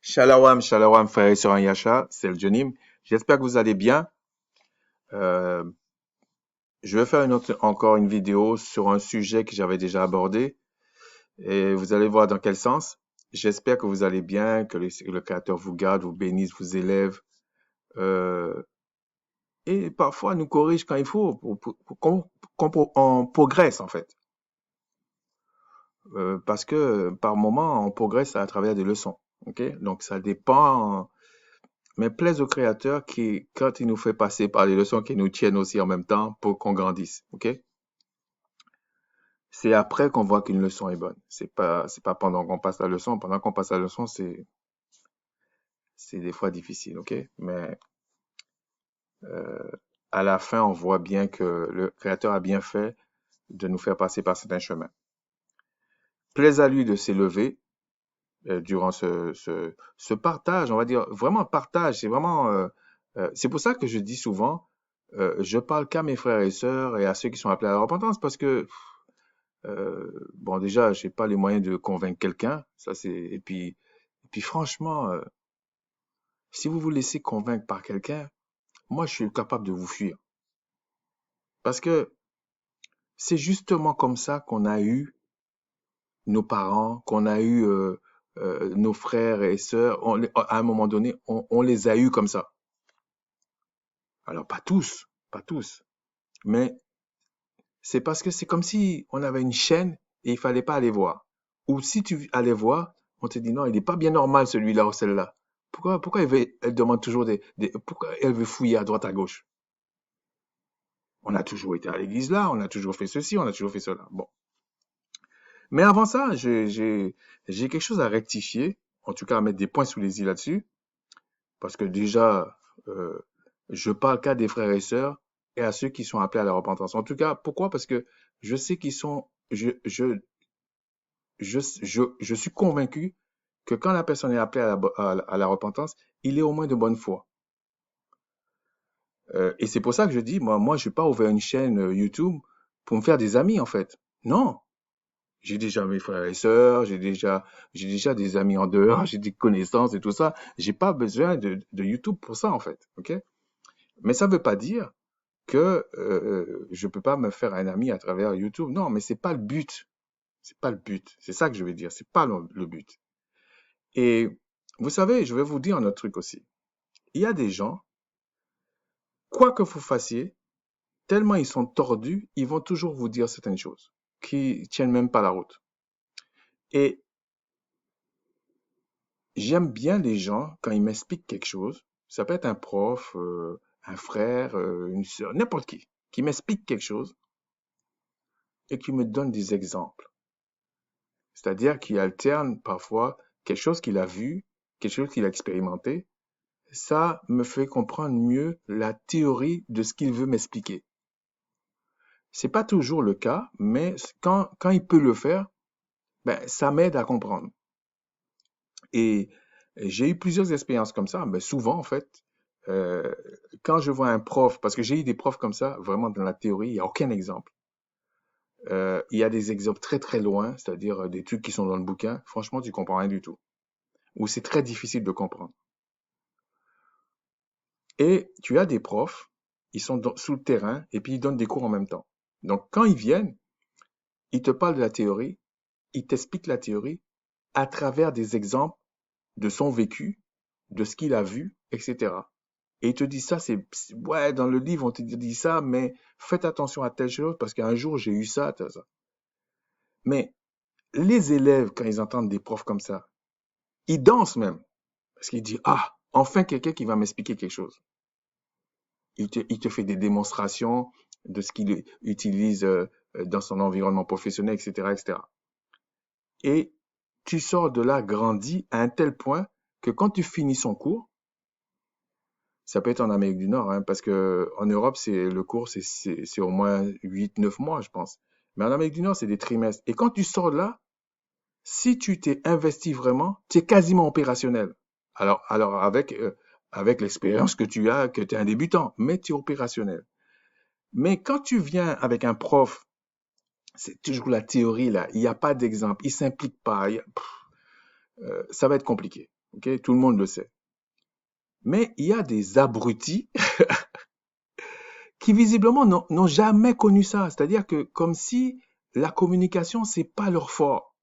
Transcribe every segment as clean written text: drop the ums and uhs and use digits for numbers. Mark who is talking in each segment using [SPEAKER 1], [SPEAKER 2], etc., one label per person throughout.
[SPEAKER 1] Shalom, shalom, frères et sœurs en Yasha, c'est le Jonim. J'espère que vous allez bien. Euh, je vais faire encore une vidéo sur un sujet que j'avais déjà abordé et vous allez voir dans quel sens. J'espère que vous allez bien, que le Créateur vous garde, vous bénisse, vous élève euh, et parfois nous corrige quand il faut pour qu'on progresse en fait. Parce que par moment, on progresse à travers des leçons. Ok? Donc ça dépend. Mais plaise au Créateur qui, quand il nous fait passer par les leçons, qui nous tiennent aussi en même temps pour qu'on grandisse. OK? C'est après qu'on voit qu'une leçon est bonne. C'est pas pendant qu'on passe la leçon. Pendant qu'on passe la leçon, c'est des fois difficile. OK? Mais, euh, à la fin, on voit bien que le Créateur a bien fait de nous faire passer par certains chemins. Plaise à lui de s'élever, durant ce partage, on va dire, vraiment partage. C'est pour ça que je dis souvent, je parle qu'à mes frères et sœurs et à ceux qui sont appelés à la repentance parce que, bon, déjà, j'ai pas les moyens de convaincre quelqu'un. Et puis franchement, si vous vous laissez convaincre par quelqu'un, moi, je suis capable de vous fuir. Parce que c'est justement comme ça qu'on a eu nos parents, qu'on a eu nos frères et sœurs. À un moment donné, on les a eus comme ça. Alors, pas tous, mais c'est parce que c'est comme si on avait une chaîne et il fallait pas aller voir. Ou si tu allais voir, on te dit non, il n'est pas bien normal celui-là ou celle-là. Pourquoi elle demande toujours pourquoi elle veut fouiller à droite à gauche? On a toujours été à l'église là, on a toujours fait ceci, on a toujours fait cela. Bon. Mais avant ça, j'ai quelque chose à rectifier, en tout cas à mettre des points sous les i là-dessus, parce que déjà, je parle qu'à des frères et sœurs et à ceux qui sont appelés à la repentance. En tout cas, pourquoi? Parce que je sais qu'ils sont, je suis convaincu que quand la personne est appelée à la repentance, il est au moins de bonne foi. Et c'est pour ça que je dis, moi, je n'ai pas ouvert une chaîne YouTube pour me faire des amis, en fait. Non. J'ai déjà mes frères et sœurs, j'ai déjà des amis en dehors, j'ai des connaissances et tout ça. J'ai pas besoin de YouTube pour ça, en fait. OK? Mais ça veut pas dire que je peux pas me faire un ami à travers YouTube. Non, mais c'est pas le but. C'est pas le but. C'est ça que je veux dire. C'est pas le but. Et vous savez, je vais vous dire un autre truc aussi. Il y a des gens, quoi que vous fassiez, tellement ils sont tordus, ils vont toujours vous dire certaines choses qui tiennent même pas la route. Et j'aime bien les gens quand ils m'expliquent quelque chose. Ça peut être un prof, un frère, une sœur, n'importe qui m'explique quelque chose et qui me donne des exemples. C'est-à-dire qu'il alterne parfois quelque chose qu'il a vu, quelque chose qu'il a expérimenté. Ça me fait comprendre mieux la théorie de ce qu'il veut m'expliquer. C'est pas toujours le cas, mais quand il peut le faire, ben, ça m'aide à comprendre. Et j'ai eu plusieurs expériences comme ça, mais souvent, en fait, euh, quand je vois un prof, parce que j'ai eu des profs comme ça, vraiment dans la théorie, il n'y a aucun exemple. Il y a des exemples très très loin, c'est-à-dire des trucs qui sont dans le bouquin, franchement, tu comprends rien du tout. Ou c'est très difficile de comprendre. Et tu as des profs, ils sont sous le terrain et puis ils donnent des cours en même temps. Donc, quand ils viennent, ils te parlent de la théorie, ils t'expliquent la théorie à travers des exemples de son vécu, de ce qu'il a vu, etc. Et il te dit ça, ouais, dans le livre, on te dit ça, mais faites attention à telle chose parce qu'un jour, j'ai eu ça, ça. Mais les élèves, quand ils entendent des profs comme ça, ils dansent même. Parce qu'ils disent, ah, enfin quelqu'un qui va m'expliquer quelque chose. Il te fait des démonstrations de ce qu'il utilise dans son environnement professionnel, etc., etc. Et tu sors de là grandi à un tel point que quand tu finis son cours, ça peut être en Amérique du Nord, hein, parce que en Europe, le cours, c'est au moins 8, 9 mois, je pense. Mais en Amérique du Nord, c'est des trimestres. Et quand tu sors de là, si tu t'es investi vraiment, tu es quasiment opérationnel. Alors avec l'expérience que tu as, que tu es un débutant, mais tu es opérationnel. Mais quand tu viens avec un prof, c'est toujours la théorie là, il n'y a pas d'exemple, il s'implique pas, ça va être compliqué. Ok, tout le monde le sait. Mais il y a des abrutis qui visiblement n'ont jamais connu ça. C'est-à-dire que comme si la communication, c'est pas leur fort.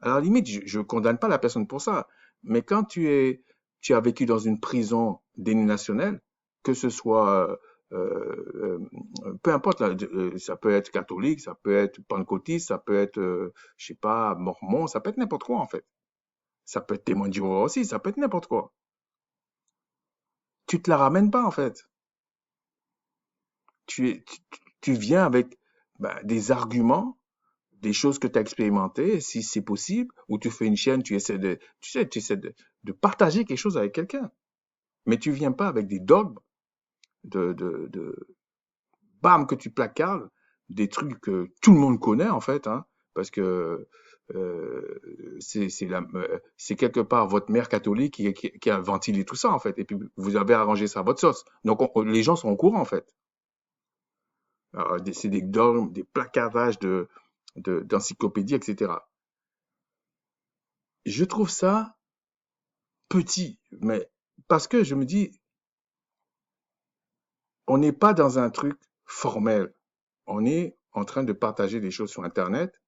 [SPEAKER 1] À la limite, je condamne pas la personne pour ça. Mais quand tu as vécu dans une prison dénominationnelle, que ce soit, peu importe, là, ça peut être catholique, ça peut être pentecôtiste, ça peut être, je sais pas, mormon, ça peut être n'importe quoi en fait. Ça peut être témoin de Jéhovah aussi, ça peut être n'importe quoi. Tu te la ramènes pas en fait. Tu viens avec ben, des arguments, des choses que tu as expérimentées, si c'est possible, ou tu fais une chaîne, tu essaies de partager quelque chose avec quelqu'un. Mais tu viens pas avec des dogmes de bam, que tu placardes, des trucs que tout le monde connaît, en fait, hein, parce que c'est quelque part votre mère catholique qui a ventilé tout ça, en fait, et puis vous avez arrangé ça à votre sauce. Donc, les gens sont au courant, en fait. C'est des dogmes, des placardages d'encyclopédies, etc. Je trouve ça petit, mais parce que je me dis, on n'est pas dans un truc formel. On est en train de partager des choses sur Internet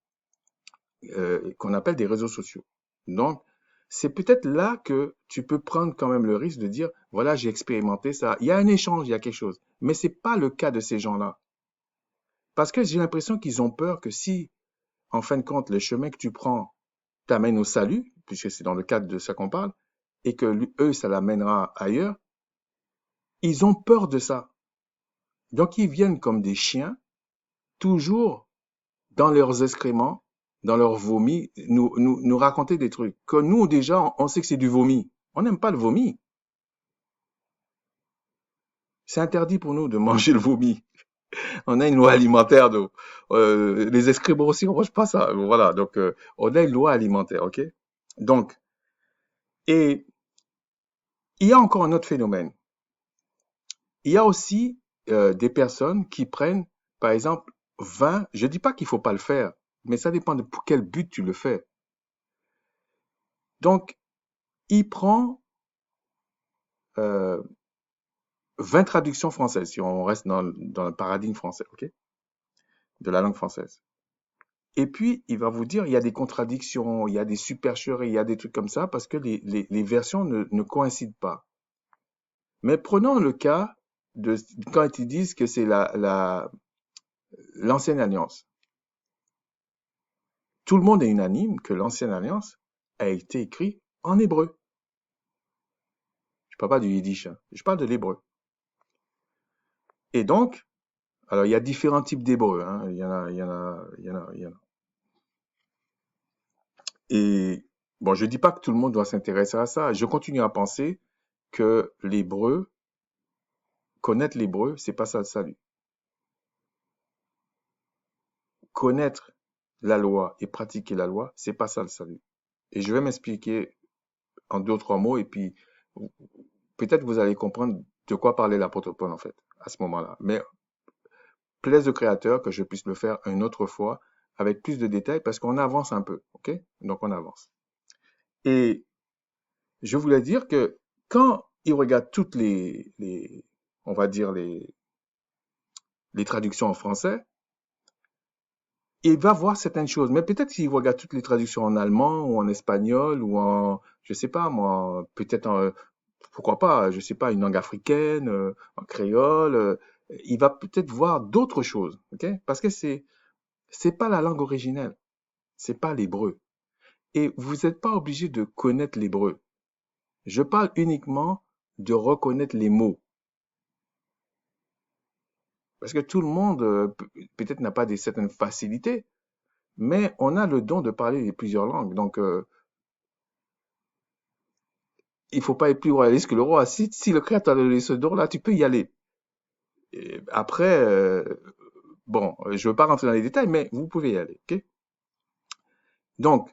[SPEAKER 1] qu'on appelle des réseaux sociaux. Donc, c'est peut-être là que tu peux prendre quand même le risque de dire, voilà, j'ai expérimenté ça. Il y a un échange, il y a quelque chose. Mais c'est pas le cas de ces gens-là. Parce que j'ai l'impression qu'ils ont peur que si, en fin de compte, le chemin que tu prends t'amène au salut, puisque c'est dans le cadre de ça qu'on parle, et que eux, ça l'amènera ailleurs, ils ont peur de ça. Donc, ils viennent comme des chiens, toujours dans leurs excréments, dans leurs vomis, nous raconter des trucs. Que nous, déjà, on sait que c'est du vomi. On n'aime pas le vomi. C'est interdit pour nous de manger le vomi. On a une loi alimentaire. Les excréments aussi, on mange pas ça. Voilà, donc on a une loi alimentaire, ok? Donc, et il y a encore un autre phénomène. Il y a aussi des personnes qui prennent, par exemple, 20, je dis pas qu'il faut pas le faire, mais ça dépend de pour quel but tu le fais. Donc, il prend euh, 20 traductions françaises, si on reste dans le paradigme français, ok, de la langue française. Et puis, il va vous dire, il y a des contradictions, il y a des supercheries, il y a des trucs comme ça, parce que les versions ne coïncident pas. Mais prenons le cas de quand ils disent que c'est l'ancienne alliance. Tout le monde est unanime que l'ancienne alliance a été écrite en hébreu. Je parle pas du yiddish, hein, je parle de l'hébreu. Et donc, alors il y a différents types d'hébreu, hein, il y en a. Et bon, je dis pas que tout le monde doit s'intéresser à ça. Je continue à penser que l'hébreu, connaître l'hébreu, c'est pas ça le salut. Connaître la loi et pratiquer la loi, c'est pas ça le salut. Et je vais m'expliquer en deux ou trois mots et puis peut-être vous allez comprendre de quoi parlait l'apôtre Paul en fait à ce moment-là. Mais plaise au Créateur que je puisse le faire une autre fois avec plus de détails parce qu'on avance un peu, ok? Donc on avance. Et je voulais dire que quand il regarde toutes on va dire les traductions en français, il va voir certaines choses. Mais peut-être s'il regarde toutes les traductions en allemand ou en espagnol ou en, je sais pas moi, peut-être pourquoi pas, je sais pas, une langue africaine, en créole, il va peut-être voir d'autres choses, ok? Parce que c'est pas la langue originelle, c'est pas l'hébreu. Et vous n'êtes pas obligé de connaître l'hébreu. Je parle uniquement de reconnaître les mots. Parce que tout le monde, peut-être n'a pas certaines facilités, mais on a le don de parler plusieurs langues. Donc, il faut pas être plus royaliste que le roi. Si le Créateur a donné ce don-là, tu peux y aller. Et après, bon, je veux pas rentrer dans les détails, mais vous pouvez y aller. Ok. Donc,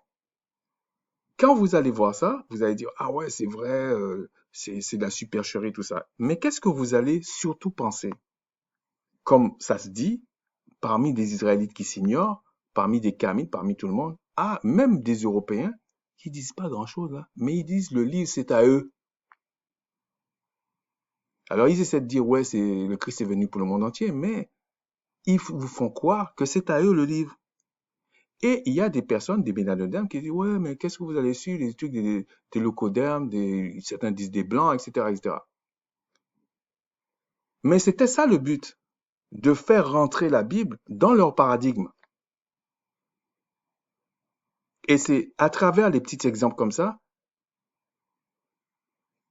[SPEAKER 1] quand vous allez voir ça, vous allez dire, ah ouais, c'est vrai, c'est de la supercherie, tout ça. Mais qu'est-ce que vous allez surtout penser? Comme ça se dit, parmi des Israélites qui s'ignorent, parmi des Kamites, parmi tout le monde, ah, même des Européens qui disent pas grand-chose là, mais ils disent le livre c'est à eux. Alors ils essaient de dire ouais, c'est le Christ est venu pour le monde entier, mais ils vous font croire que c'est à eux le livre. Et il y a des personnes, des ménadodermes, qui disent ouais, mais qu'est-ce que vous allez suivre, des trucs des locodermes, certains disent des blancs, etc., etc. Mais c'était ça le but, de faire rentrer la Bible dans leur paradigme. Et c'est à travers les petits exemples comme ça,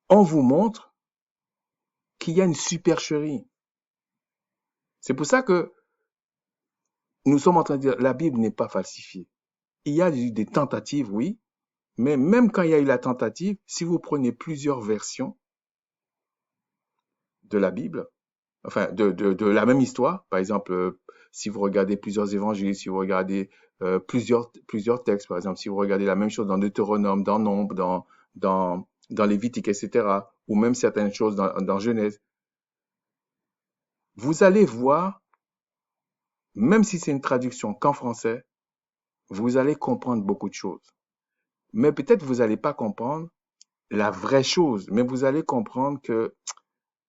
[SPEAKER 1] on vous montre qu'il y a une supercherie. C'est pour ça que nous sommes en train de dire la Bible n'est pas falsifiée. Il y a eu des tentatives, oui, mais même quand il y a eu la tentative, si vous prenez plusieurs versions de la Bible, enfin de la même histoire, par exemple, si vous regardez plusieurs évangiles, si vous regardez plusieurs textes, par exemple, si vous regardez la même chose dans Deutéronome, dans Nombre, dans Lévitique, etc., ou même certaines choses dans Genèse, vous allez voir, même si c'est une traduction qu'en français, vous allez comprendre beaucoup de choses. Mais peut-être vous n'allez pas comprendre la vraie chose, mais vous allez comprendre que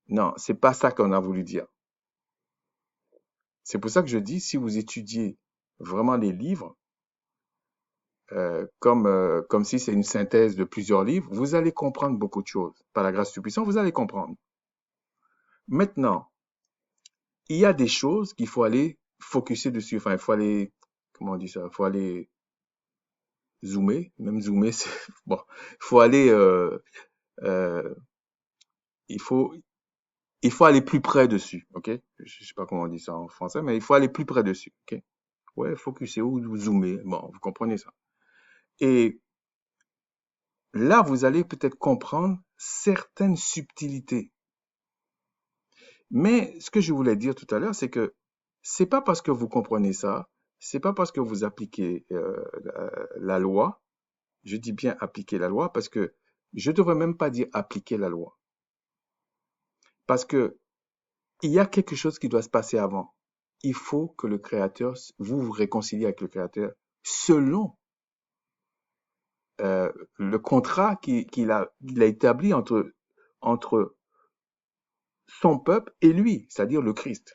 [SPEAKER 1] non, c'est pas ça qu'on a voulu dire. C'est pour ça que je dis, si vous étudiez vraiment les livres, comme si c'est une synthèse de plusieurs livres, vous allez comprendre beaucoup de choses. Par la grâce du puissant, vous allez comprendre. Maintenant, il y a des choses qu'il faut aller focuser dessus. Enfin, il faut aller, comment on dit ça? Il faut aller zoomer. Même zoomer, c'est, bon, il faut aller, euh, il faut, il faut aller plus près dessus, ok? Je sais pas comment on dit ça en français, mais il faut aller plus près dessus, ok? Ouais, focuser ou zoomer. Bon, vous comprenez ça. Et là, vous allez peut-être comprendre certaines subtilités. Mais ce que je voulais dire tout à l'heure, c'est que c'est pas parce que vous comprenez ça, c'est pas parce que vous appliquez la loi, je dis bien appliquer la loi, parce que je devrais même pas dire appliquer la loi. Parce que il y a quelque chose qui doit se passer avant. Il faut que le Créateur, vous vous réconciliez avec le Créateur selon le contrat qu'il a établi entre son peuple et lui, c'est-à-dire le Christ.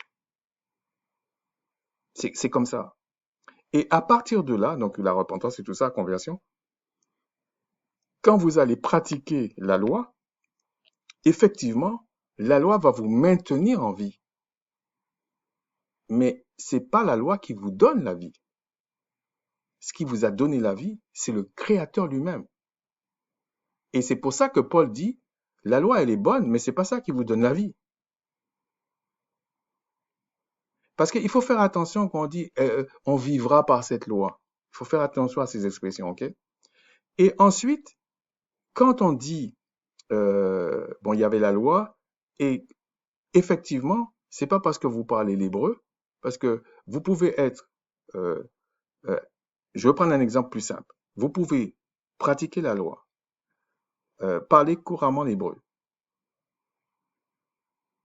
[SPEAKER 1] C'est comme ça. Et à partir de là, donc la repentance et tout ça, la conversion, quand vous allez pratiquer la loi, effectivement, la loi va vous maintenir en vie. Mais c'est pas la loi qui vous donne la vie. Ce qui vous a donné la vie, c'est le Créateur lui-même. Et c'est pour ça que Paul dit, la loi, elle est bonne, mais c'est pas ça qui vous donne la vie. Parce qu'il faut faire attention quand on dit, on vivra par cette loi. Il faut faire attention à ces expressions, ok? Et ensuite, quand on dit, bon, il y avait la loi, et effectivement, c'est pas parce que vous parlez l'hébreu, parce que vous pouvez être, euh, euh, je vais prendre un exemple plus simple. Vous pouvez pratiquer la loi, parler couramment l'hébreu,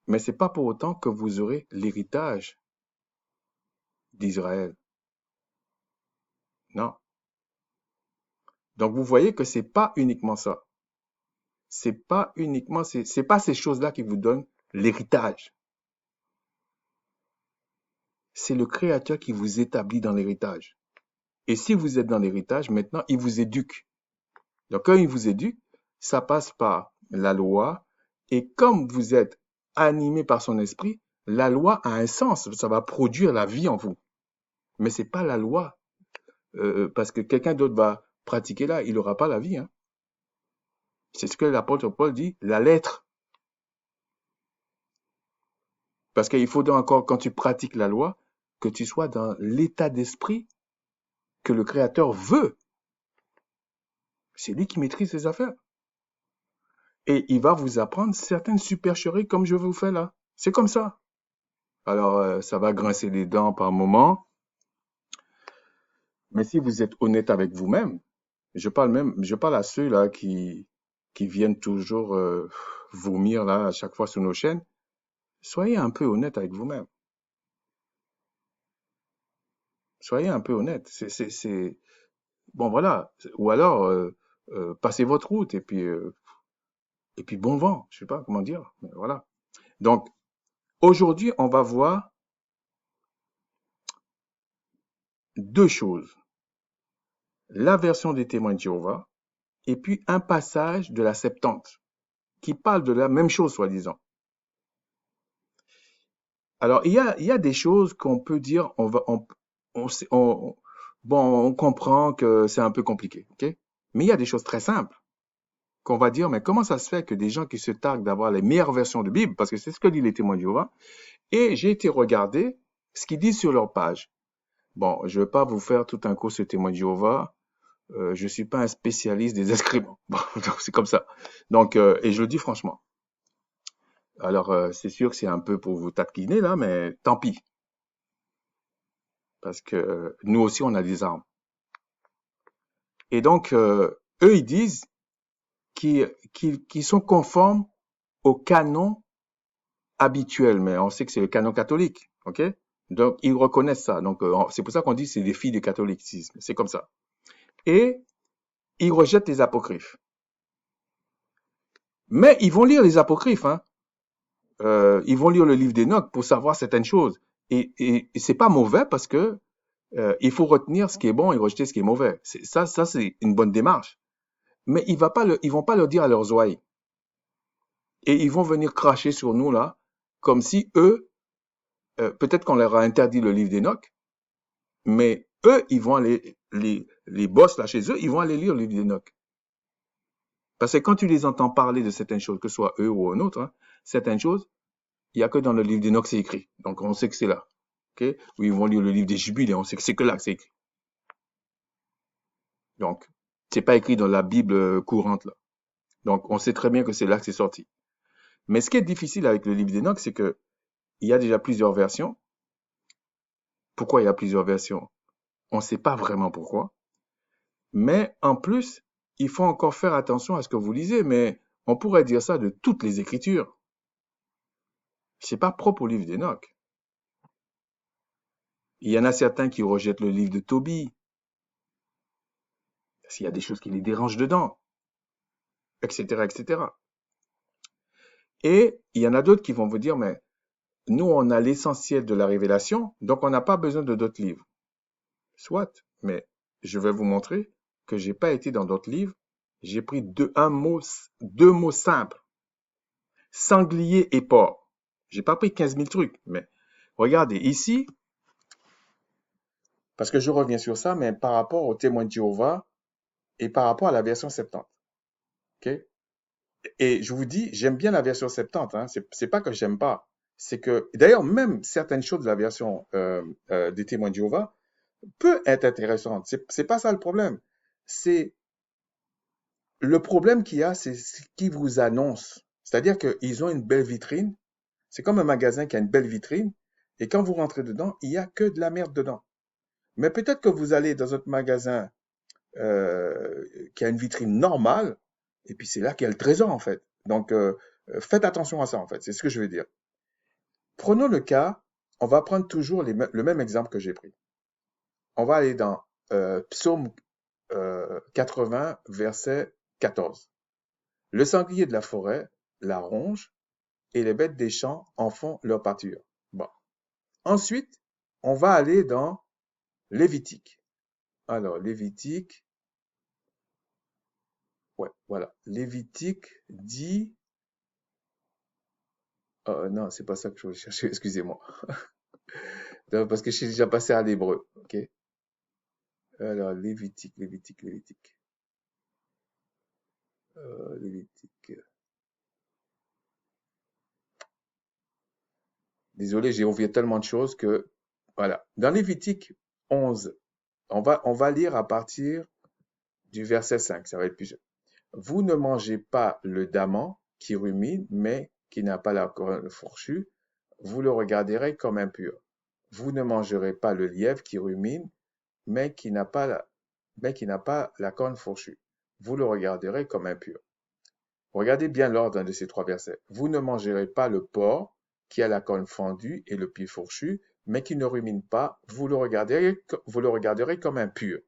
[SPEAKER 1] mais c'est pas pour autant que vous aurez l'héritage d'Israël. Non. Donc vous voyez que c'est pas uniquement ça. C'est pas uniquement, c'est pas ces choses-là qui vous donnent l'héritage. C'est le Créateur qui vous établit dans l'héritage. Et si vous êtes dans l'héritage, maintenant, il vous éduque. Donc, quand il vous éduque, ça passe par la loi. Et comme vous êtes animé par son esprit, la loi a un sens. Ça va produire la vie en vous. Mais c'est pas la loi. Parce que quelqu'un d'autre va pratiquer là, il n'aura pas la vie, hein. C'est ce que l'apôtre Paul dit, la lettre. Parce qu'il faudra encore, quand tu pratiques la loi, que tu sois dans l'état d'esprit que le Créateur veut. C'est lui qui maîtrise les affaires. Et il va vous apprendre certaines supercheries comme je vous fais là. C'est comme ça. Alors, ça va grincer les dents par moment, mais si vous êtes honnête avec vous-même, je parle à ceux là qui viennent toujours vomir là à chaque fois sur nos chaînes. Soyez un peu honnête avec vous-même. Soyez un peu honnête. Bon voilà. Ou alors, passez votre route et puis bon vent, je sais pas comment dire, mais voilà. Donc aujourd'hui, on va voir deux choses. La version des témoins de Jéhovah et puis un passage de la Septante qui parle de la même chose, soi-disant. Alors, il y a des choses qu'on peut dire, bon, on comprend que c'est un peu compliqué, ok? Mais il y a des choses très simples qu'on va dire, mais comment ça se fait que des gens qui se targuent d'avoir les meilleures versions de Bible, parce que c'est ce que disent les témoins de Jéhovah, et j'ai été regarder ce qu'ils disent sur leur page. Bon, je ne vais pas vous faire tout un cours sur les témoins de Jéhovah. Je suis pas un spécialiste des excréments. Bon, donc c'est comme ça. Donc, et je le dis franchement. Alors, c'est sûr que c'est un peu pour vous taquiner là, mais tant pis, parce que nous aussi on a des armes. Et donc, eux ils disent qu'ils sont conformes au canon habituel, mais on sait que c'est le canon catholique, ok? Donc ils reconnaissent ça. Donc c'est pour ça qu'on dit que c'est des filles du catholicisme. C'est comme ça. Et ils rejettent les apocryphes. Mais ils vont lire les apocryphes, hein. Ils vont lire le livre d'Enoch pour savoir certaines choses. Et c'est pas mauvais parce que il faut retenir ce qui est bon et rejeter ce qui est mauvais. Ça, c'est une bonne démarche. Mais ils vont pas le dire à leurs oreilles. Et ils vont venir cracher sur nous là, comme si eux, peut-être qu'on leur a interdit le livre d'Enoch, mais eux, ils vont aller, les boss là chez eux, ils vont aller lire le livre d'Enoch. Parce que quand tu les entends parler de certaines choses, que ce soit eux ou un autre, hein, certaines choses, il n'y a que dans le livre d'Enoch c'est écrit. Donc on sait que c'est là. Okay? Ou ils vont lire le livre des Jubiles, on sait que c'est que là que c'est écrit. Donc, c'est pas écrit dans la Bible courante là. Donc on sait très bien que c'est là que c'est sorti. Mais ce qui est difficile avec le livre d'Enoch, c'est que il y a déjà plusieurs versions. Pourquoi il y a plusieurs versions? On ne sait pas vraiment pourquoi. Mais en plus, il faut encore faire attention à ce que vous lisez. Mais on pourrait dire ça de toutes les Écritures. C'est pas propre au livre d'Enoch. Il y en a certains qui rejettent le livre de Tobie, parce qu'il y a des choses qui les dérangent dedans, etc., etc. Et il y en a d'autres qui vont vous dire, mais nous, on a l'essentiel de la révélation, donc on n'a pas besoin de d'autres livres. Soit, mais je vais vous montrer que j'ai pas été dans d'autres livres. J'ai pris deux mots simples. Sanglier et porc. J'ai pas pris 15 000 trucs, mais regardez ici, parce que je reviens sur ça, mais par rapport au témoin de Jéhovah et par rapport à la version 70. Ok? Et je vous dis, j'aime bien la version 70. Hein. C'est pas que j'aime pas. C'est que, d'ailleurs, même certaines choses de la version des témoins de Jéhovah peut être intéressantes. C'est pas ça le problème. C'est le problème qu'il y a, c'est ce qu'ils vous annoncent. C'est-à-dire qu'ils ont une belle vitrine. C'est comme un magasin qui a une belle vitrine. Et quand vous rentrez dedans, il y a que de la merde dedans. Mais peut-être que vous allez dans un magasin qui a une vitrine normale, et puis c'est là qu'il y a le trésor en fait. Donc faites attention à ça en fait, c'est ce que je veux dire. Prenons le cas, on va prendre toujours le même exemple que j'ai pris. On va aller dans Psaume 80, verset 14. Le sanglier de la forêt la ronge et les bêtes des champs en font leur pâture. Bon. Ensuite, on va aller dans Lévitique. Alors, Lévitique, ouais, voilà. Lévitique dit, non, c'est pas ça que je voulais chercher, excusez-moi. Non, parce que je suis déjà passé à l'hébreu, ok? Alors, Lévitique. Lévitique. Désolé, j'ai oublié tellement de choses que, voilà. Dans Lévitique 11, on va lire à partir du verset 5, ça va être plus. Vous ne mangez pas le daman qui rumine, mais qui n'a pas la corne fourchue. Vous le regarderez comme impur. Vous ne mangerez pas le lièvre qui rumine, mais qui n'a pas la corne fourchue. Vous le regarderez comme impur. Regardez bien l'ordre de ces trois versets. Vous ne mangerez pas le porc qui a la corne fendue et le pied fourchu, mais qui ne rumine pas. Vous le regarderez comme impur.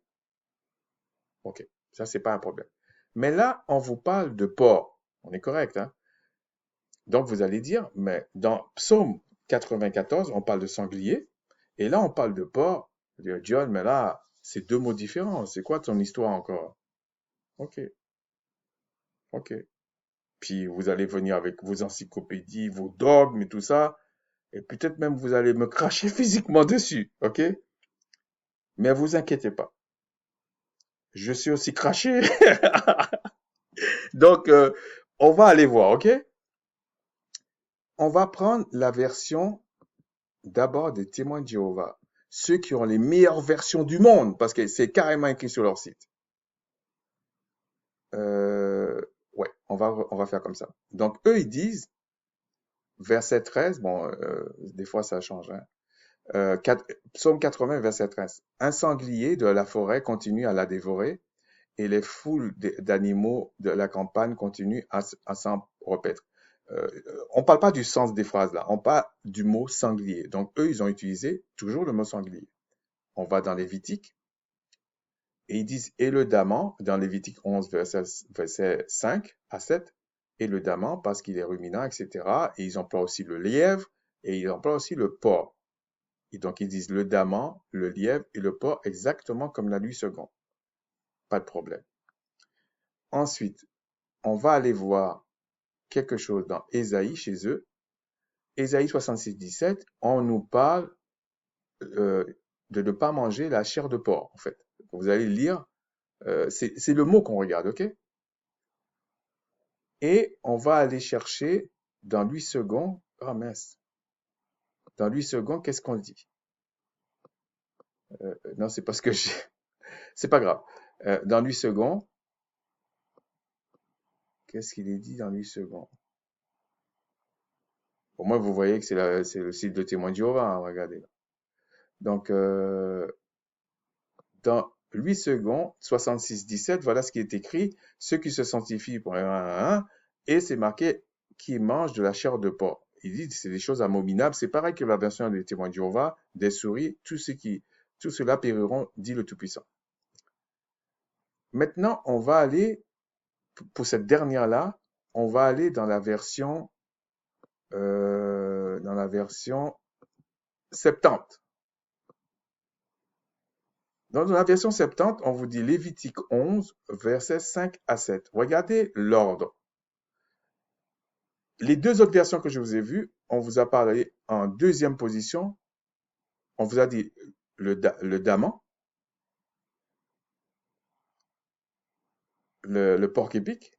[SPEAKER 1] Ok, ça c'est pas un problème. Mais là, on vous parle de porc. On est correct, hein? Donc, vous allez dire, mais dans Psaume 94, on parle de sanglier, et là, on parle de porc. Vous allez dire, John, mais là, c'est deux mots différents. C'est quoi ton histoire encore? Ok, ok. Puis, vous allez venir avec vos encyclopédies, vos dogmes et tout ça, et peut-être même vous allez me cracher physiquement dessus, ok? Mais vous inquiétez pas. Je suis aussi craché. Donc, on va aller voir, ok? On va prendre la version d'abord des témoins de Jéhovah. Ceux qui ont les meilleures versions du monde, parce que c'est carrément écrit sur leur site. Euh, ouais, on va faire comme ça. Donc, eux, ils disent, verset 13, bon, des fois ça change, hein. Psaume 80, verset 13. Un sanglier de la forêt continue à la dévorer, et les foules d'animaux de la campagne continuent à s'en repaître. Euh, on ne parle pas du sens des phrases là, on parle du mot sanglier. Donc, eux, ils ont utilisé toujours le mot sanglier. On va dans Lévitique, et ils disent et le daman, dans Lévitique 11, verset 5 à 7, et le daman parce qu'il est ruminant, etc. Et ils emploient aussi le lièvre, et ils emploient aussi le porc. Et donc, ils disent le daman, le lièvre et le porc exactement comme la nuit seconde. Pas de problème. Ensuite, on va aller voir quelque chose dans Ésaïe chez eux. Ésaïe 66, 17, on nous parle de ne pas manger la chair de porc, en fait. Vous allez lire, c'est le mot qu'on regarde, ok? Et on va aller chercher dans 8 secondes, ah mince, dans 8 secondes, qu'est-ce qu'on dit? Non, c'est parce que j'ai, c'est pas grave. Dans 8 secondes, qu'est-ce qu'il est dit dans 8 secondes? Au moins, vous voyez que c'est le site de témoin de Jéhovah, hein, regardez. Donc, dans 8 secondes, 66, 17, voilà ce qui est écrit. Ceux qui se sanctifient pour un, et c'est marqué qui mangent de la chair de porc. Il dit c'est des choses abominables. C'est pareil que la version des témoins de Jéhovah, des souris, tout cela périront, dit le Tout-Puissant. Maintenant, on va aller, pour cette dernière-là, on va aller dans la version 70. Dans la version 70, on vous dit Lévitique 11, versets 5 à 7. Regardez l'ordre. Les deux autres versions que je vous ai vues, on vous a parlé en deuxième position. On vous a dit le daman, le porc-épic,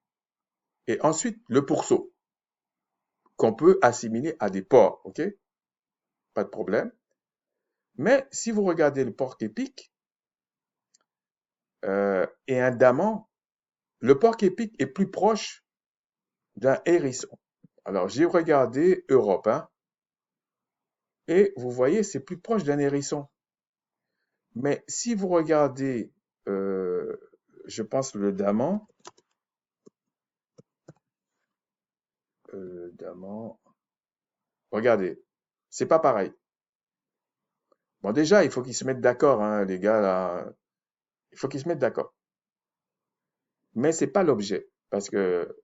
[SPEAKER 1] et ensuite le pourceau, qu'on peut assimiler à des porcs, ok? Pas de problème. Mais si vous regardez le porc-épic et un daman, le porc-épic est plus proche d'un hérisson. Alors, j'ai regardé Europe, hein, et vous voyez, c'est plus proche d'un hérisson. Mais si vous regardez, je pense, le daman, regardez, c'est pas pareil. Bon, déjà, il faut qu'ils se mettent d'accord, hein, les gars, là. Il faut qu'ils se mettent d'accord. Mais c'est pas l'objet, parce que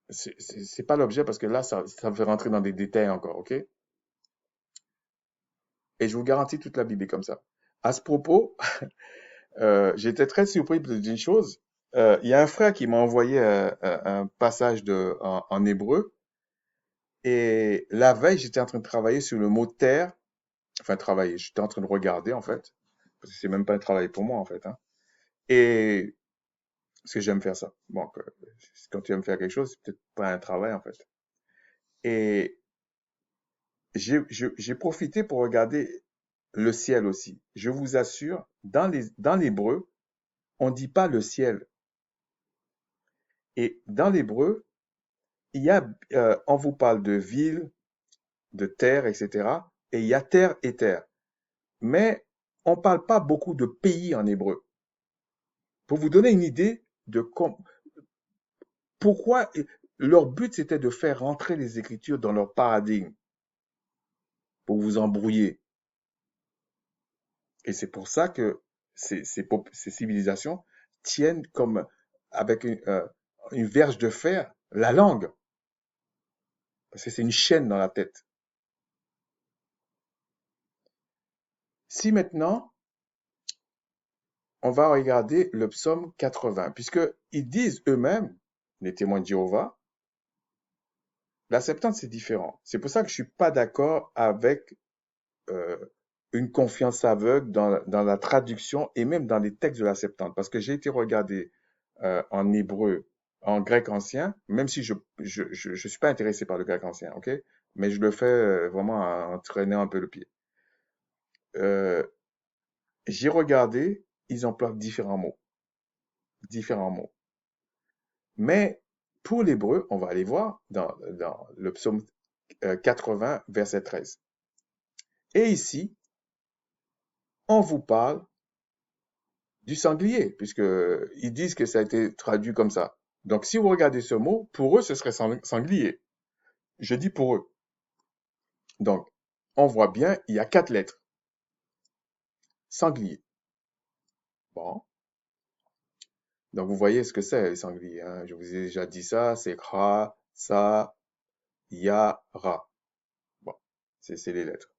[SPEAKER 1] c'est pas l'objet, parce que là, ça me fait rentrer dans des détails encore, ok? Et je vous garantis, toute la Bible est comme ça. À ce propos, j'étais très surpris d'une chose. Il y a un frère qui m'a envoyé un passage en hébreu. Et la veille, j'étais en train de travailler sur le mot terre. Enfin, travailler, j'étais en train de regarder, en fait. Parce que c'est même pas un travail pour moi, en fait, hein. Et parce que j'aime faire ça. Bon, quand tu aimes faire quelque chose, c'est peut-être pas un travail, en fait. Et j'ai profité pour regarder le ciel aussi. Je vous assure, dans l'hébreu, on dit pas le ciel. Et dans l'hébreu, il y a, on vous parle de ville, de terre, etc. Et il y a terre et terre. Mais on ne parle pas beaucoup de pays en hébreu. Pour vous donner une idée de pourquoi leur but c'était de faire rentrer les Écritures dans leur paradigme pour vous embrouiller. Et c'est pour ça que ces civilisations tiennent comme avec une verge de fer la langue, parce que c'est une chaîne dans la tête. Si maintenant, on va regarder le psaume 80, puisqu'ils disent eux-mêmes, les témoins de Jéhovah, la Septante, c'est différent. C'est pour ça que je suis pas d'accord avec euh, une confiance aveugle dans la traduction et même dans les textes de la Septante, parce que j'ai été regardé en hébreu, en grec ancien, même si je suis pas intéressé par le grec ancien, ok? Mais je le fais vraiment en traînant un peu le pied. Euh, j'ai regardé, ils emploient différents mots. Mais pour l'hébreu, on va aller voir dans le psaume 80, verset 13. Et ici, on vous parle du sanglier, puisqu'ils disent que ça a été traduit comme ça. Donc, si vous regardez ce mot, pour eux, ce serait sanglier. Je dis pour eux. Donc, on voit bien, il y a 4 lettres. Sanglier. Bon. Donc, vous voyez ce que c'est, les sangliers, hein. Je vous ai déjà dit ça, c'est Kra, Sa, Ya, Ra. Bon, c'est les lettres.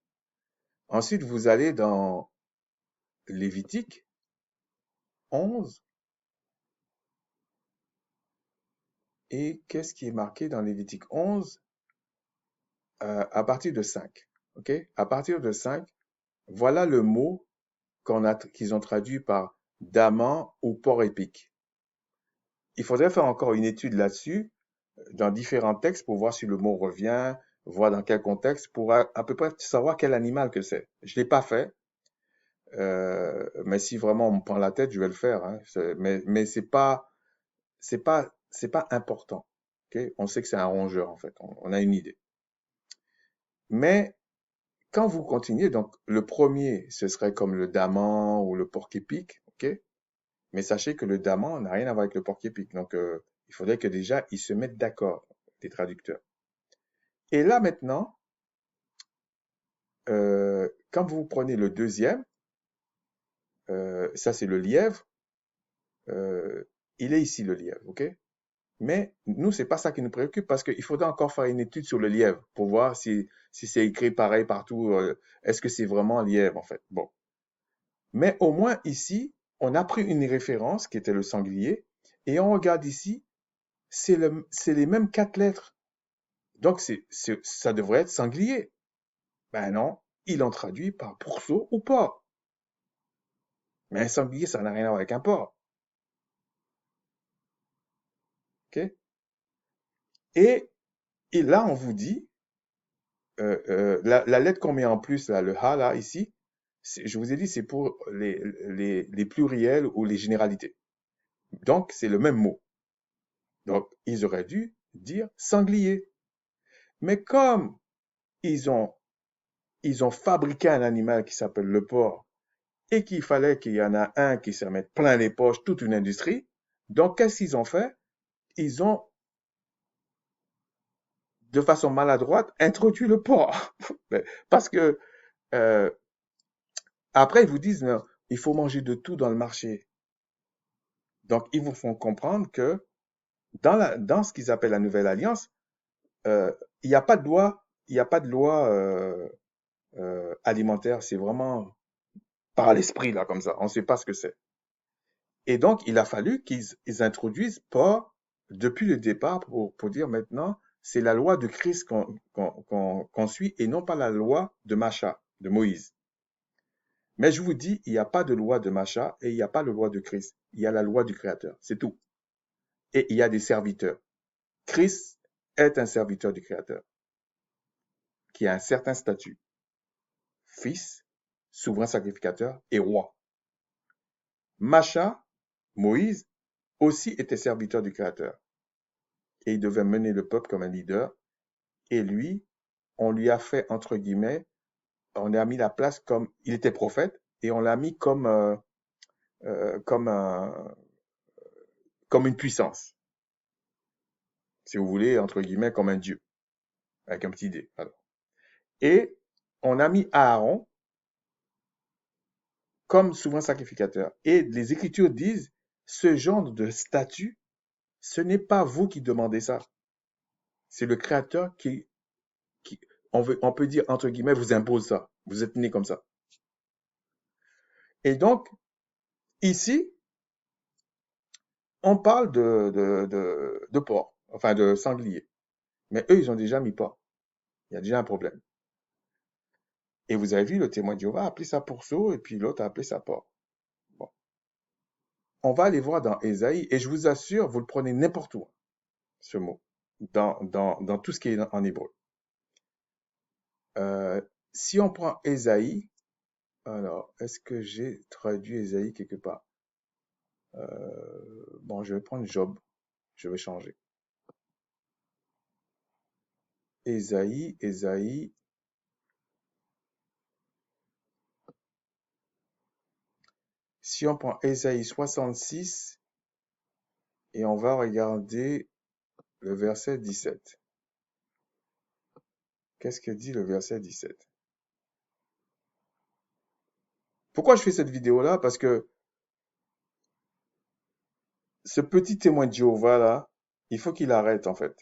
[SPEAKER 1] Ensuite, vous allez dans Lévitique 11. Et qu'est-ce qui est marqué dans Lévitique 11 à partir de 5? OK? À partir de 5, voilà le mot qu'ils ont traduit par daman ou porc épic. Il faudrait faire encore une étude là-dessus, dans différents textes, pour voir si le mot revient, voir dans quel contexte, pour à peu près savoir quel animal que c'est. Je l'ai pas fait, mais si vraiment on me prend la tête, je vais le faire, hein. Mais c'est pas important. OK? On sait que c'est un rongeur, en fait. On a une idée. Mais quand vous continuez, donc le premier, ce serait comme le daman ou le porc-épic, OK? Mais sachez que le daman n'a rien à voir avec le porc-épic. Donc, il faudrait que déjà, ils se mettent d'accord, les traducteurs. Et là, maintenant, quand vous prenez le deuxième, ça c'est le lièvre, euh, il est ici le lièvre, OK? Mais nous, c'est pas ça qui nous préoccupe parce qu'il faudra encore faire une étude sur le lièvre pour voir si c'est écrit pareil partout. Est-ce que c'est vraiment lièvre, en fait? Bon. Mais au moins ici, on a pris une référence qui était le sanglier et on regarde ici, c'est les mêmes 4 lettres. Donc, ça devrait être sanglier. Ben non, ils l'ont traduit par pourceau ou porc. Mais un sanglier, ça n'a rien à voir avec un porc. OK? Et, et là, on vous dit, la lettre qu'on met en plus, là, le ha, là, ici, je vous ai dit, c'est pour les pluriels ou les généralités. Donc, c'est le même mot. Donc, ils auraient dû dire sanglier. Mais comme ils ont, ils ont fabriqué un animal qui s'appelle le porc et qu'il fallait qu'il y en a un qui se mette plein les poches, toute une industrie, donc qu'est-ce qu'ils ont fait? Ils ont, de façon maladroite, introduit le porc. Parce que euh, après, ils vous disent, non, il faut manger de tout dans le marché. Donc, ils vous font comprendre que dans ce qu'ils appellent la Nouvelle Alliance, euh, il n'y a pas de loi, il n'y a pas de loi alimentaire. C'est vraiment par l'esprit, là, comme ça. On ne sait pas ce que c'est. Et donc, il a fallu qu'ils introduisent pas depuis le départ pour dire maintenant, c'est la loi de Christ qu'on suit et non pas la loi de Macha, de Moïse. Mais je vous dis, il n'y a pas de loi de Macha et il n'y a pas de loi de Christ. Il y a la loi du Créateur, c'est tout. Et il y a des serviteurs. Christ est un serviteur du Créateur qui a un certain statut. Fils, souverain sacrificateur et roi. Macha, Moïse, aussi était serviteur du Créateur. Et il devait mener le peuple comme un leader. Et lui, on lui a fait, entre guillemets, on lui a mis la place comme, il était prophète, et on l'a mis comme, comme une puissance. Si vous voulez, entre guillemets, comme un dieu, avec un petit dé. Alors. Et on a mis Aaron comme souverain sacrificateur. Et les Écritures disent, ce genre de statut, ce n'est pas vous qui demandez ça. C'est le Créateur qui on peut dire, entre guillemets, vous impose ça. Vous êtes né comme ça. Et donc, ici, on parle de porc, enfin de sanglier. Mais eux, ils ont déjà mis porc. Il y a déjà un problème. Et vous avez vu, le témoin de Jéhovah a appelé ça pourceau et puis l'autre a appelé ça porc. Bon. On va aller voir dans Ésaïe et je vous assure, vous le prenez n'importe où, ce mot, dans tout ce qui est en hébreu. Si on prend Ésaïe, alors, est-ce que j'ai traduit Ésaïe quelque part? Bon, je vais prendre Job. Je vais changer. Ésaïe. Si on prend Ésaïe 66 et on va regarder le verset 17. Qu'est-ce que dit le verset 17? Pourquoi je fais cette vidéo-là? Parce que ce petit témoin de Jéhovah là, il faut qu'il arrête en fait.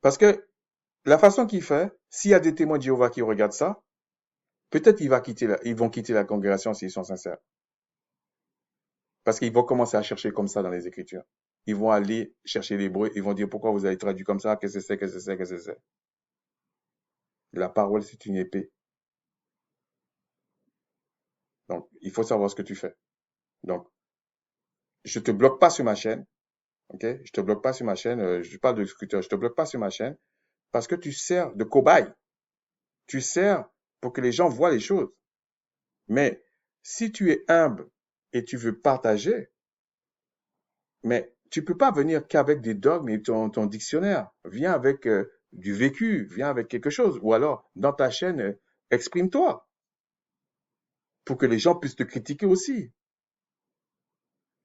[SPEAKER 1] Parce que la façon qu'il fait, s'il y a des témoins de Jéhovah qui regardent ça, peut-être ils vont quitter la congrégation s'ils sont sincères. Parce qu'ils vont commencer à chercher comme ça dans les Écritures. Ils vont aller chercher l'hébreu, ils vont dire pourquoi vous avez traduit comme ça, qu'est-ce que c'est, qu'est-ce que c'est, qu'est-ce que c'est. La parole, c'est une épée. Donc, il faut savoir ce que tu fais. Donc, je te bloque pas sur ma chaîne, ok? Je te bloque pas sur ma chaîne, je parle de scripteur, je te bloque pas sur ma chaîne parce que tu sers de cobaye. Tu sers pour que les gens voient les choses. Mais si tu es humble et tu veux partager, mais tu peux pas venir qu'avec des dogmes et ton dictionnaire. Viens avec du vécu, viens avec quelque chose. Ou alors, dans ta chaîne, exprime-toi pour que les gens puissent te critiquer aussi.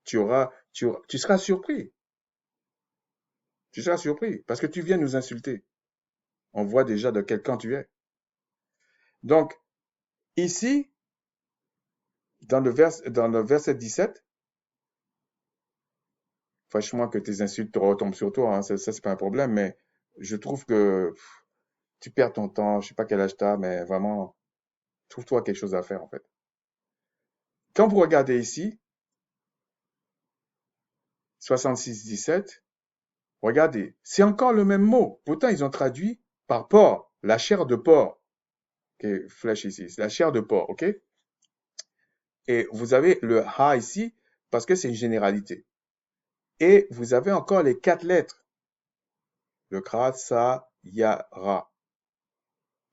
[SPEAKER 1] Tu seras surpris. Tu seras surpris parce que tu viens nous insulter. On voit déjà de quel camp tu es. Donc, ici, dans le verset 17, franchement que tes insultes te retombent sur toi, hein, ça c'est pas un problème, mais je trouve que tu perds ton temps, je sais pas quel âge tu as, mais vraiment, trouve-toi quelque chose à faire en fait. Quand vous regardez ici, 66-17, regardez, c'est encore le même mot. Pourtant, ils ont traduit par porc, la chair de porc. Okay, flèche ici, c'est la chair de porc, ok? Et vous avez le ha ici parce que c'est une généralité. Et vous avez encore les 4 lettres. Le kra, sa, ya, ra.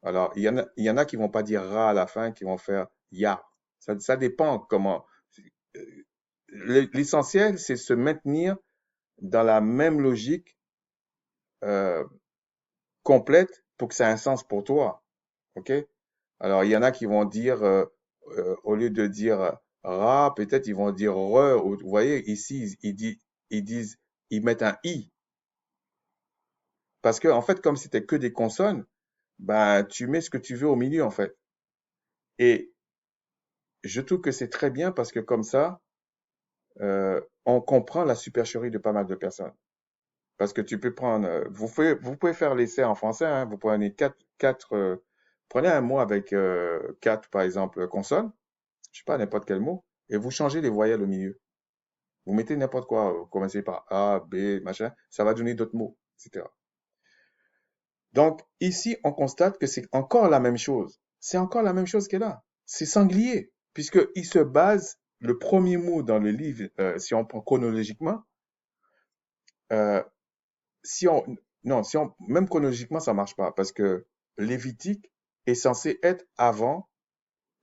[SPEAKER 1] Alors, il y en a qui vont pas dire ra à la fin, qui vont faire ya. Ça dépend comment. L'essentiel, c'est se maintenir dans la même logique euh, complète pour que ça ait un sens pour toi. OK? Alors, il y en a qui vont dire, au lieu de dire ra, peut-être ils vont dire re. Vous voyez, ici, ils disent, ils mettent un i. Parce que, en fait, comme c'était que des consonnes, ben, tu mets ce que tu veux au milieu, en fait. Et je trouve que c'est très bien parce que comme ça, on comprend la supercherie de pas mal de personnes. Parce que tu peux prendre, vous pouvez faire l'essai en français, hein, vous prenez prenez un mot avec 4, par exemple, consonnes, je sais pas, n'importe quel mot, et vous changez les voyelles au milieu. Vous mettez n'importe quoi, vous commencez par A, B, machin, ça va donner d'autres mots, etc. Donc, ici, on constate que c'est encore la même chose. C'est encore la même chose qu'elle a. C'est sanglier, puisqu'il se base, le premier mot dans le livre, si on prend chronologiquement, euh, si on, non, si on, même chronologiquement, ça marche pas, parce que Lévitique est censé être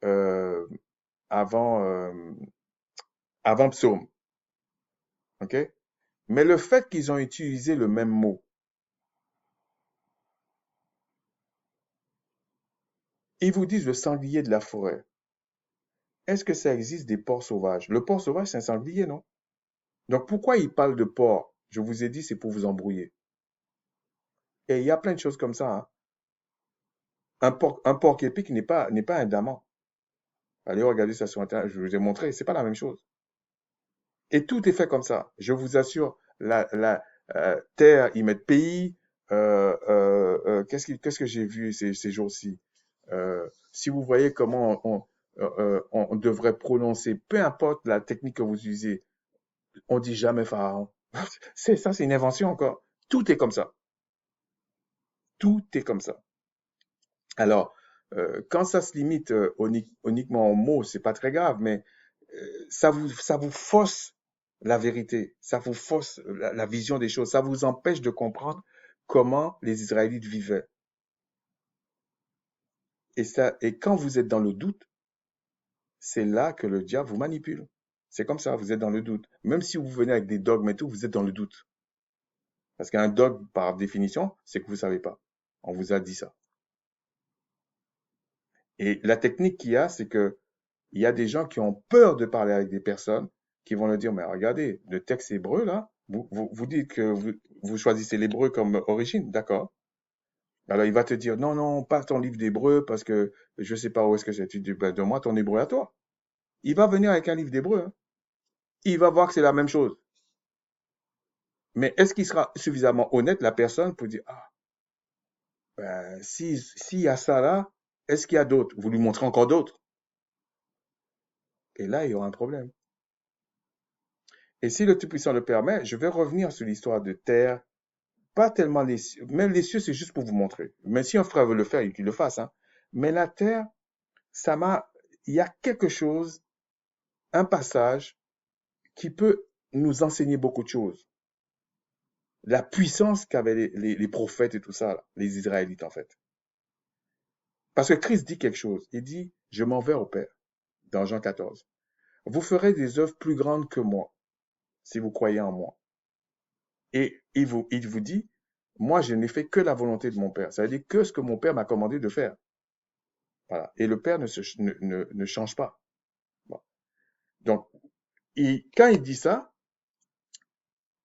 [SPEAKER 1] euh, avant, avant Psaume, ok? Mais le fait qu'ils ont utilisé le même mot, ils vous disent le sanglier de la forêt. Est-ce que ça existe des porcs sauvages? Le porc sauvage, c'est un sanglier, non? Donc pourquoi ils parlent de porc? Je vous ai dit, c'est pour vous embrouiller. Et il y a plein de choses comme ça, hein. Un porc épic n'est pas un daman. Allez regarder ça sur Internet, je vous ai montré, c'est pas la même chose. Et tout est fait comme ça. Je vous assure, terre, ils mettent pays. Qu'est-ce que j'ai vu ces jours-ci? Si vous voyez comment on devrait prononcer, peu importe la technique que vous utilisez, on dit jamais pharaon. C'est ça, c'est une invention encore. Tout est comme ça. Tout est comme ça. Alors, quand ça se limite uniquement aux mots, c'est pas très grave, mais ça vous fausse la vérité, ça vous fausse la vision des choses, ça vous empêche de comprendre comment les Israélites vivaient. Et quand vous êtes dans le doute, c'est là que le diable vous manipule. C'est comme ça, vous êtes dans le doute. Même si vous venez avec des dogmes et tout, vous êtes dans le doute. Parce qu'un dogme, par définition, c'est que vous savez pas. On vous a dit ça. Et la technique qu'il y a, c'est que il y a des gens qui ont peur de parler avec des personnes qui vont leur dire, mais regardez, le texte hébreu, là, vous dites que vous choisissez l'hébreu comme origine, d'accord? Alors il va te dire, non, non, pas ton livre d'hébreu parce que je sais pas où est-ce que c'est. Tu dis, ben, donne-moi ton hébreu à toi. Il va venir avec un livre d'hébreu, hein. Il va voir que c'est la même chose. Mais est-ce qu'il sera suffisamment honnête, la personne, pour dire, ah, ben, s'il y a ça là, est-ce qu'il y a d'autres? Vous lui montrez encore d'autres. Et là, il y aura un problème. Et si le Tout-Puissant le permet, je vais revenir sur l'histoire de terre, pas tellement les cieux, même les cieux, c'est juste pour vous montrer. Mais si un frère veut le faire, qu'il le fasse, hein. Mais la terre, il y a quelque chose, un passage qui peut nous enseigner beaucoup de choses. La puissance qu'avaient les prophètes et tout ça, là, les Israélites en fait. Parce que Christ dit quelque chose. Il dit, je m'en vais au Père, dans Jean 14. Vous ferez des œuvres plus grandes que moi, si vous croyez en moi. Et il vous dit, moi, je n'ai fait que la volonté de mon Père. Ça veut dire que ce que mon Père m'a commandé de faire. Voilà. Et le Père ne change pas. Bon. Donc, quand il dit ça,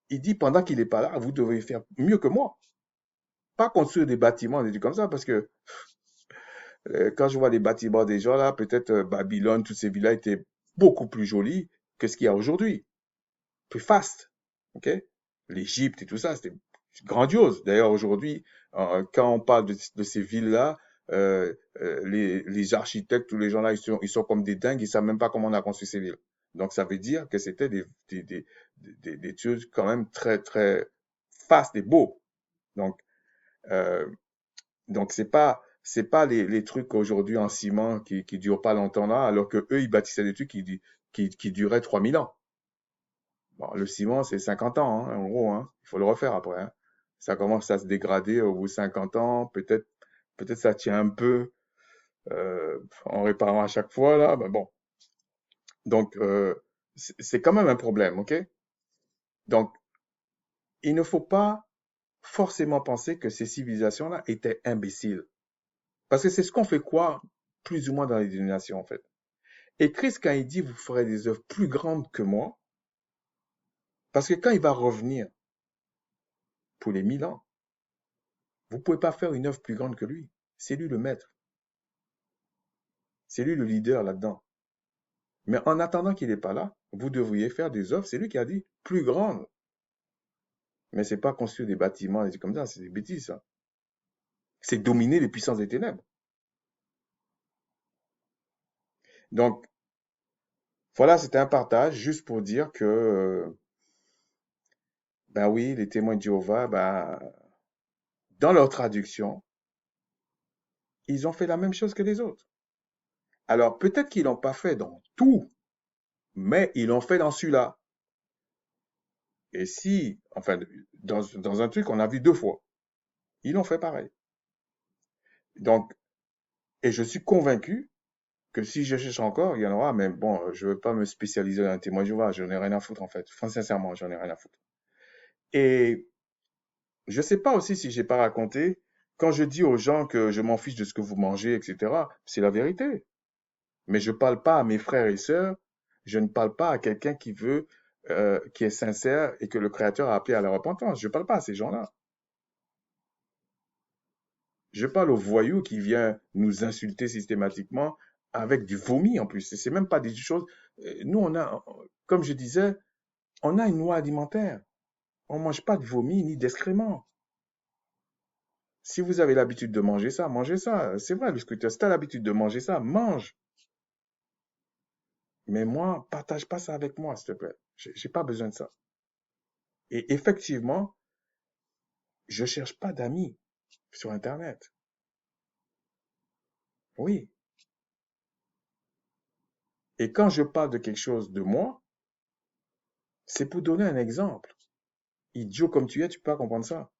[SPEAKER 1] il dit pendant qu'il n'est pas là, vous devez faire mieux que moi. Pas construire des bâtiments, des trucs comme ça, parce que quand je vois les bâtiments des gens là, peut-être Babylone, toutes ces villas étaient beaucoup plus jolies que ce qu'il y a aujourd'hui. Plus fast. OK? L'Égypte et tout ça, c'était grandiose. D'ailleurs, aujourd'hui, quand on parle de ces villes-là, les architectes, tous les gens là, ils sont comme des dingues, ils savent même pas comment on a construit ces villes. Donc, ça veut dire que c'était des choses quand même très, très fastes et beaux. Donc, euh, donc c'est pas les trucs aujourd'hui en ciment qui durent pas longtemps là, alors que eux, ils bâtissaient des trucs qui duraient 3000 ans. Bon, le ciment, c'est 50 ans, hein, en gros, hein. Il faut le refaire après, hein. Ça commence à se dégrader au bout de 50 ans. Peut-être ça tient un peu en réparant à chaque fois, là. Mais bon. Donc, c'est quand même un problème, OK? Donc, il ne faut pas forcément penser que ces civilisations-là étaient imbéciles. Parce que c'est ce qu'on fait croire plus ou moins dans les dénominations, en fait. Et Christ, quand il dit, vous ferez des œuvres plus grandes que moi, parce que quand il va revenir pour les 1000 ans, vous ne pouvez pas faire une œuvre plus grande que lui. C'est lui le maître. C'est lui le leader là-dedans. Mais en attendant qu'il n'est pas là, vous devriez faire des œuvres, c'est lui qui a dit, plus grandes. Mais c'est pas construire des bâtiments, des trucs comme ça, c'est des bêtises, ça. C'est dominer les puissances des ténèbres. Donc, voilà, c'était un partage juste pour dire que, ben oui, les témoins de Jéhovah, ben, dans leur traduction, ils ont fait la même chose que les autres. Alors, peut-être qu'ils l'ont pas fait dans tout, mais ils l'ont fait dans celui-là. Et si, enfin, dans un truc, on a vu 2 fois, ils l'ont fait pareil. Donc, et je suis convaincu que si je cherche encore, il y en aura, mais bon, je ne veux pas me spécialiser dans un témoin de Jéhovah, j'en ai rien à foutre en fait. Enfin, sincèrement, j'en ai rien à foutre. Et je ne sais pas aussi si j'ai pas raconté, quand je dis aux gens que je m'en fiche de ce que vous mangez, etc., c'est la vérité. Mais je ne parle pas à mes frères et sœurs, je ne parle pas à quelqu'un qui veut, qui est sincère et que le Créateur a appelé à la repentance. Je ne parle pas à ces gens-là. Je parle au voyou qui vient nous insulter systématiquement avec du vomi en plus. C'est même pas des choses. Nous, on a, comme je disais, On a une loi alimentaire. On ne mange pas de vomi ni d'excréments. Si vous avez l'habitude de manger ça, mangez ça. C'est vrai, le scooter, si tu as l'habitude de manger ça, mange. Mais moi, partage pas ça avec moi, s'il te plaît. J'ai pas besoin de ça. Et effectivement, je cherche pas d'amis sur Internet. Oui. Et quand je parle de quelque chose de moi, c'est pour donner un exemple. Idiot comme tu es, tu peux pas comprendre ça.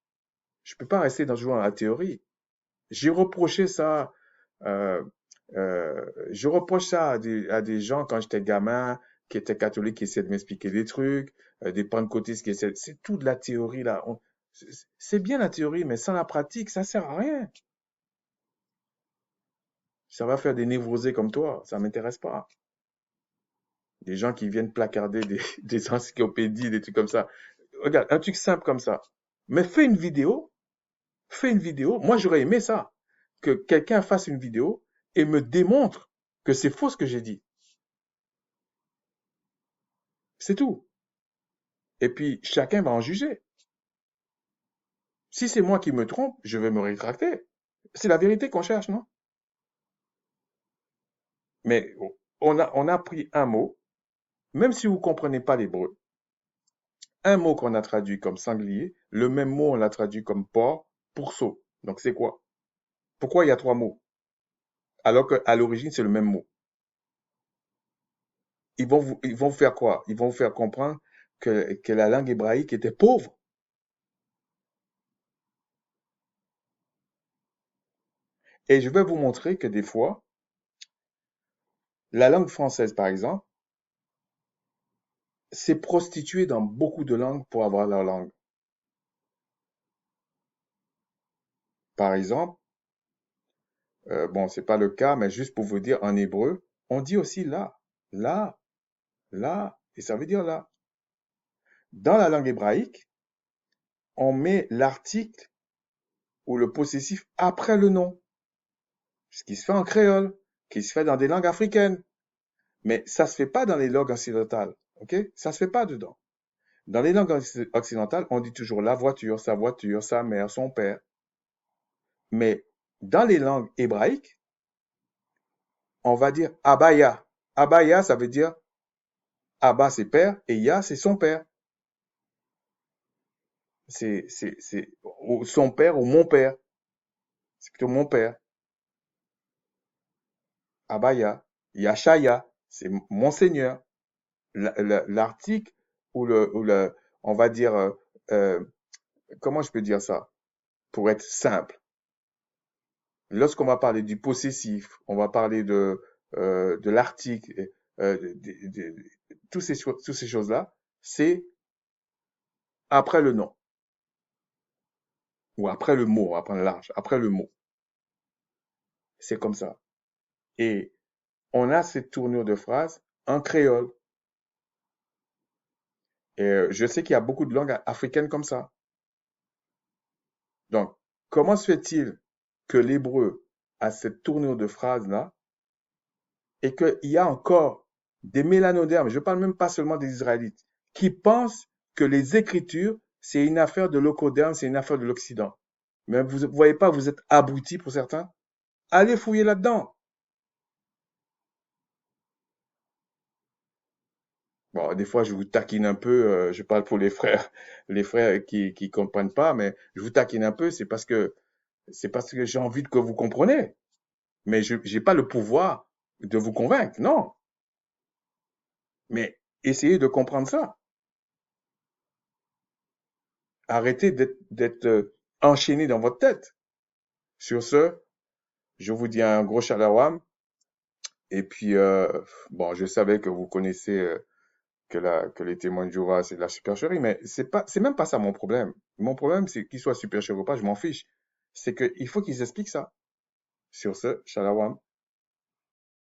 [SPEAKER 1] Je peux pas rester toujours dans la théorie. J'ai reproché ça, euh, je reproche ça à des gens quand j'étais gamin, qui étaient catholiques, qui essaient de m'expliquer des trucs, des pentecôtistes qui essaient, c'est tout de la théorie là. C'est bien la théorie, mais sans la pratique, ça sert à rien. Ça va faire des névrosés comme toi, ça m'intéresse pas. Des gens qui viennent placarder des encyclopédies, des trucs comme ça. Regarde, un truc simple comme ça. Mais fais une vidéo. Moi, j'aurais aimé ça. Que quelqu'un fasse une vidéo et me démontre que c'est faux ce que j'ai dit. C'est tout. Et puis, chacun va en juger. Si c'est moi qui me trompe, je vais me rétracter. C'est la vérité qu'on cherche, non? Mais on a pris un mot, même si vous ne comprenez pas l'hébreu, un mot qu'on a traduit comme sanglier, le même mot on l'a traduit comme porc, pourceau. Donc c'est quoi? Pourquoi il y a trois mots? Alors qu'à l'origine, c'est le même mot. Ils vont vous faire quoi? Ils vont vous faire comprendre que la langue hébraïque était pauvre. Et je vais vous montrer que des fois, la langue française, par exemple, s'est prostituée dans beaucoup de langues pour avoir leur langue. Par exemple, bon, c'est pas le cas, mais juste pour vous dire, en hébreu, on dit aussi là, là, là, et ça veut dire là. Dans la langue hébraïque, on met l'article ou le possessif après le nom, ce qui se fait en créole, qui se fait dans des langues africaines. Mais ça se fait pas dans les langues occidentales, ok? Ça se fait pas dedans. Dans les langues occidentales, on dit toujours la voiture, sa mère, son père. Mais dans les langues hébraïques, on va dire abaya. Abaya, ça veut dire Abba, c'est père, et Ya, c'est son père. C'est son père ou mon père. C'est plutôt mon père. Abaya. Yashaya, c'est mon seigneur. L'article ou le, on va dire, euh, comment je peux dire ça? Pour être simple. Lorsqu'on va parler du possessif, on va parler de l'article, toutes ces choses-là, c'est après le nom. Ou après le mot, on va prendre large, après le mot. C'est comme ça. Et on a cette tournure de phrase en créole. Et je sais qu'il y a beaucoup de langues africaines comme ça. Donc, comment se fait-il que l'hébreu a cette tournure de phrase-là et qu'il y a encore des mélanodermes, je ne parle même pas seulement des Israélites, qui pensent que les Écritures, c'est une affaire de l'Ocoderme, c'est une affaire de l'Occident. Mais vous ne voyez pas, vous êtes abrutis pour certains. Allez fouiller là-dedans. Bon, des fois, je vous taquine un peu, je parle pour les frères qui comprennent pas, mais je vous taquine un peu, c'est parce que j'ai envie que vous compreniez. Mais je n'ai pas le pouvoir de vous convaincre, non. Mais essayez de comprendre ça. Arrêtez d'être enchaîné dans votre tête. Sur ce, je vous dis un gros shalawam. Et puis, bon, je savais que vous connaissez que les témoins de Jéhovah, c'est de la supercherie, mais c'est même pas ça mon problème. Mon problème, c'est qu'ils soient supercherie ou pas, je m'en fiche. C'est qu'il faut qu'ils expliquent ça. Sur ce, shalawam.